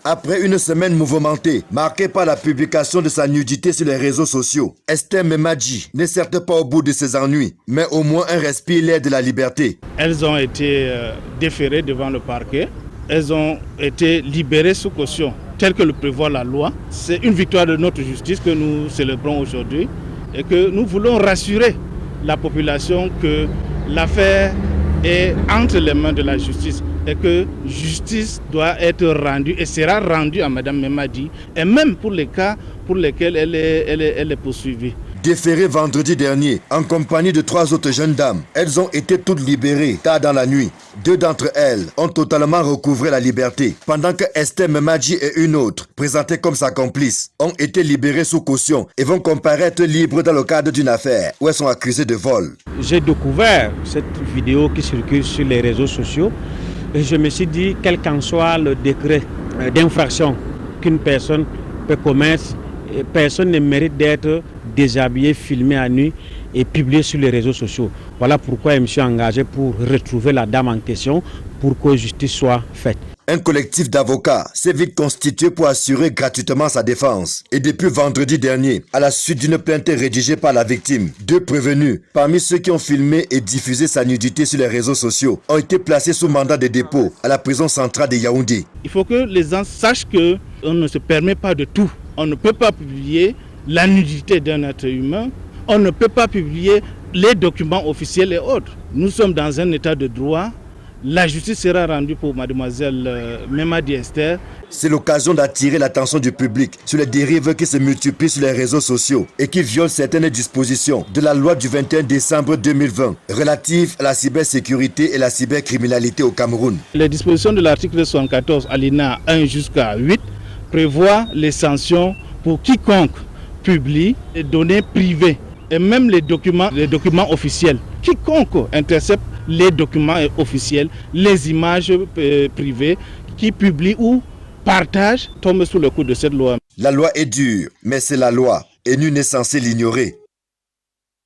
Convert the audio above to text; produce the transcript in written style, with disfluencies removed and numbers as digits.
Après une semaine mouvementée, marquée par la publication de sa nudité sur les réseaux sociaux, Esther Memadji n'est certes pas au bout de ses ennuis, mais au moins un respire l'air de la liberté. Elles ont été déférées devant le parquet. Elles ont été libérées sous caution, tel que le prévoit la loi. C'est une victoire de notre justice que nous célébrons aujourd'hui et que nous voulons rassurer la population que l'affaire est entre les mains de la justice et que justice doit être rendue et sera rendue à Mme Memadji, et même pour les cas pour lesquels elle est poursuivie. Déférées vendredi dernier, en compagnie de 3 autres jeunes dames, elles ont été toutes libérées tard dans la nuit. 2 d'entre elles ont totalement recouvré la liberté, pendant que Esther Memadji et une autre, présentées comme sa complice, ont été libérées sous caution et vont comparaître libres dans le cadre d'une affaire où elles sont accusées de vol. J'ai découvert cette vidéo qui circule sur les réseaux sociaux et je me suis dit, quel qu'en soit le décret d'infraction qu'une personne peut commettre, personne ne mérite d'être déshabillé, filmé à nu et publié sur les réseaux sociaux. Voilà pourquoi je me suis engagé pour retrouver la dame en question pour que justice soit faite. Un collectif d'avocats s'est vite constitué pour assurer gratuitement sa défense. Et depuis vendredi dernier, à la suite d'une plainte rédigée par la victime, 2 prévenus, parmi ceux qui ont filmé et diffusé sa nudité sur les réseaux sociaux, ont été placés sous mandat de dépôt à la prison centrale de Yaoundé. Il faut que les gens sachent qu'on ne se permet pas de tout. On ne peut pas publier la nudité d'un être humain. On ne peut pas publier les documents officiels et autres. Nous sommes dans un état de droit. La justice sera rendue pour mademoiselle Memadji Esther. C'est l'occasion d'attirer l'attention du public sur les dérives qui se multiplient sur les réseaux sociaux et qui violent certaines dispositions de la loi du 21 décembre 2020 relative à la cybersécurité et la cybercriminalité au Cameroun. Les dispositions de l'article 74 alinéa 1 jusqu'à 8 prévoient les sanctions pour quiconque publie les données privées et même les documents officiels. Quiconque intercepte les documents officiels, les images privées, qui publie ou partage, tombe sous le coup de cette loi. La loi est dure, mais c'est la loi et nul n'est censé l'ignorer.